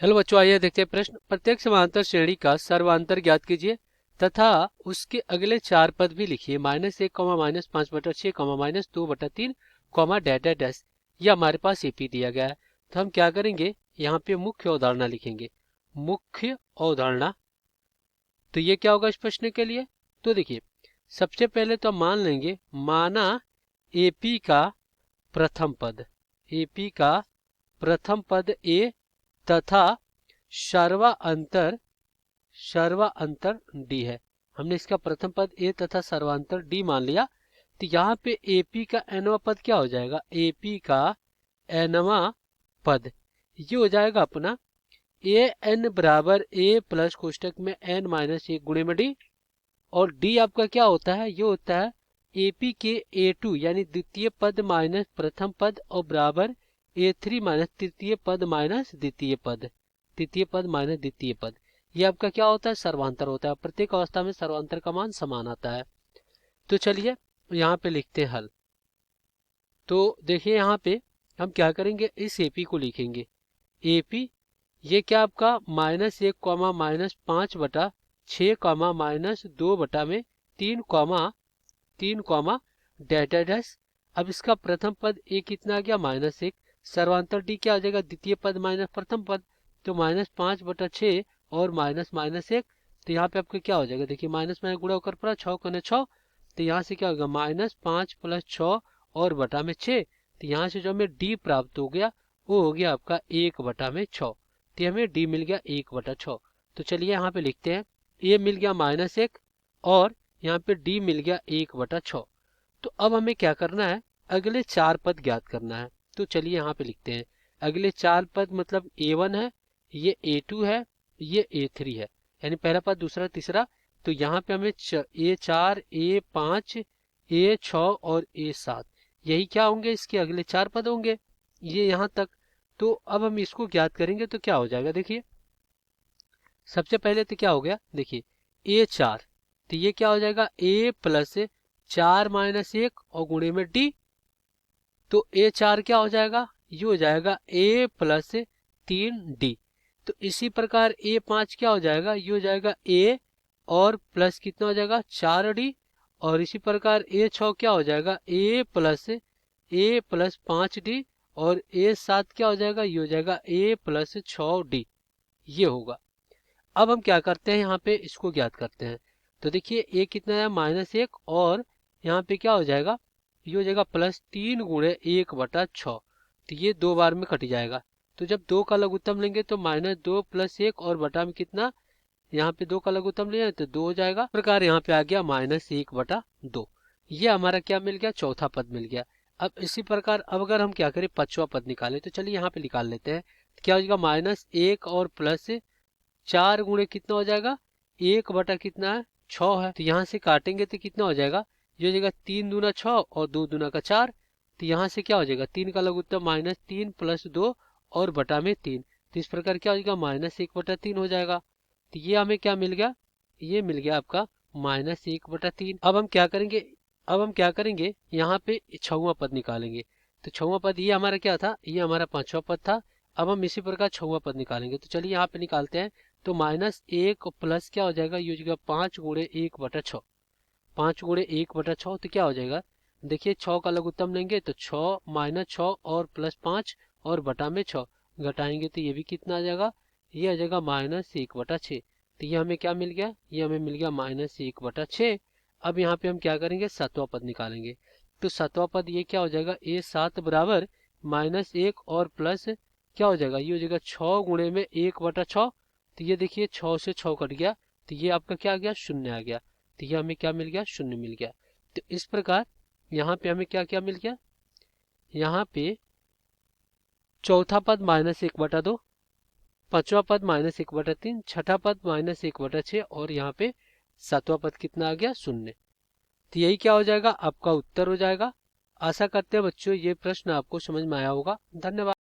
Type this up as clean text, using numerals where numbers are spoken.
Hello बच्चों, आइए देखते हैं प्रश्न। प्रत्येक समांतर श्रेणी का सर्वांतर ज्ञात कीजिए तथा उसके अगले चार पद भी लिखिए। -1, -5/6, -2/3, डैश डैश। ये हमारे पास एपी दिया गया है, तो हम क्या करेंगे, यहाँ पे मुख्य अवधारणा लिखेंगे। मुख्य अवधारणा, तो ये क्या होगा इस प्रश्न के लिए। तो देखिए, सबसे पहले तो हम मान लेंगे, माना एपी का प्रथम पद, एपी का प्रथम पद ए तथा सर्वांतर डी है। हमने इसका प्रथम पद ए तथा सर्वांतर डी मान लिया। तो यहाँ पे एपी का एनवा पद क्या हो जाएगा, एपी का एनवा पद ये हो जाएगा अपना ए एन बराबर ए प्लस कोष्टक में एन माइनस 1 गुणे में डी। और डी आपका क्या होता है, ये होता है एपी के ए2 यानी द्वितीय पद माइनस प्रथम पद और बराबर ए3 माइनस तृतीय पद माइनस द्वितीय पद, तृतीय पद माइनस द्वितीय पद। ये आपका क्या होता है, सर्वांतर होता है। प्रत्येक अवस्था में सर्वांतर का मान समान आता है। तो चलिए यहाँ पे लिखते हैं हल। तो देखिए यहाँ पे हम क्या करेंगे, इस एपी को लिखेंगे। एपी ये क्या आपका -1, -5/6, -2/3, डैश डैश। अब इसका प्रथम पद ए कितना आ गया, -1। सर्वांतर डी क्या हो जाएगा, द्वितीय पद माइनस प्रथम पद, तो -5/6 और -1। तो यहाँ पे आपका क्या हो जाएगा, देखिए माइनस में गुणा होकर पड़ा 6×6, तो यहाँ से क्या होगा -5 + 6 और बटा में 6। तो यहाँ से जो हमें डी प्राप्त हो गया वो हो गया आपका 1/6। तो हमें डी मिल गया 1/6। तो चलिए यहाँ पे लिखते हैं, ए मिल गया -1 और यहाँ पे डी मिल गया 1/6। तो अब हमें क्या करना है, अगले चार पद ज्ञात करना है। तो चलिए यहाँ पे लिखते हैं, अगले चार पद मतलब A1 है, ये A2 है, ये A3 है, यानी पहला पद दूसरा तीसरा। तो यहाँ पे हमें A4, A5, A6 और A7 यही क्या होंगे, इसके अगले चार पद होंगे, ये यहाँ तक। तो अब हम इसको ज्ञात करेंगे तो क्या हो जाएगा, देखिए सबसे पहले तो क्या हो गया, देखिए A4, तो ये क्या हो जाएगा A प्लस 4 - 1 और गुणे में डी। तो A4 क्या हो जाएगा, ये हो जाएगा A प्लस 3D। तो इसी प्रकार A5 क्या हो जाएगा, ये हो जाएगा A और प्लस कितना हो जाएगा 4D। और इसी प्रकार A6 क्या हो जाएगा A प्लस 5D। और A7 क्या हो जाएगा, ये हो जाएगा A प्लस 6D, ये होगा। अब हम क्या करते हैं, यहाँ पे इसको ज्ञात करते हैं। तो देखिए A कितना है -1 और यहाँ पे क्या हो जाएगा, ये हो जाएगा +3 × 1/6। तो ये दो बार में कट जाएगा। तो जब दो का लघुत्तम लेंगे तो -2 + 1 और बटा में कितना, यहाँ पे दो का लघुत्तम लिया तो 2 हो जाएगा। इस प्रकार यहाँ पे आ गया -1/2। ये हमारा क्या मिल गया, चौथा पद मिल गया। अब इसी प्रकार अब अगर हम क्या करें, पांचवा पद निकालें, तो चलिए यहाँ पे निकाल लेते हैं। क्या हो जाएगा, -1 और प्लस 4 गुणे कितना हो जाएगा, 1 बटा कितना है 6 है। तो यहाँ से काटेंगे तो कितना हो जाएगा, ये हो जाएगा 3 दूना 6 और 2 दूना का 4। तो यहाँ से क्या हो जाएगा, 3 का लघुत्तम -3 + 2 और बटा में 3। तो इस प्रकार क्या हो जाएगा, -1/3 हो जाएगा। तो ये हमें क्या मिल गया, ये मिल गया आपका -1/3। अब हम क्या करेंगे, यहाँ पे छठवां पद निकालेंगे। तो छठवां पद ये हमारा क्या था, ये हमारा पांचवा पद था। अब हम इसी प्रकार छठवां पद निकालेंगे। तो चलिए यहाँ पे निकालते हैं। तो -1 प्लस क्या हो जाएगा, ये हो जाएगा 5 × 1/6, 5 × 1/6। तो क्या हो जाएगा, देखिए 6 का लघुत्तम लेंगे तो 6 -6 और +5 और बटा में 6 घटाएंगे तो ये भी कितना आ जाएगा, ये आ जाएगा -1/6। तो ये हमें क्या मिल गया, ये हमें मिल गया -1/6। अब यहाँ पे हम क्या करेंगे, सातवां पद निकालेंगे। तो सातवां पद ये क्या हो जाएगा, A7 बराबर -1 और प्लस क्या हो जाएगा, ये हो जाएगा 6 गुणे में 1/6। तो ये देखिए 6 से 6 कट गया, तो ये आपका क्या आ गया, 0 आ गया। तो ये हमें क्या मिल गया, 0 मिल गया। तो इस प्रकार यहाँ पे हमें क्या क्या मिल गया, यहाँ पे चौथा पद -1/2, पांचवा पद -1/3, छठा पद -1/6 और यहाँ पे सातवां पद कितना आ गया, 0। तो यही क्या हो जाएगा, आपका उत्तर हो जाएगा। आशा करते हैं बच्चों ये प्रश्न आपको समझ में आया होगा। धन्यवाद।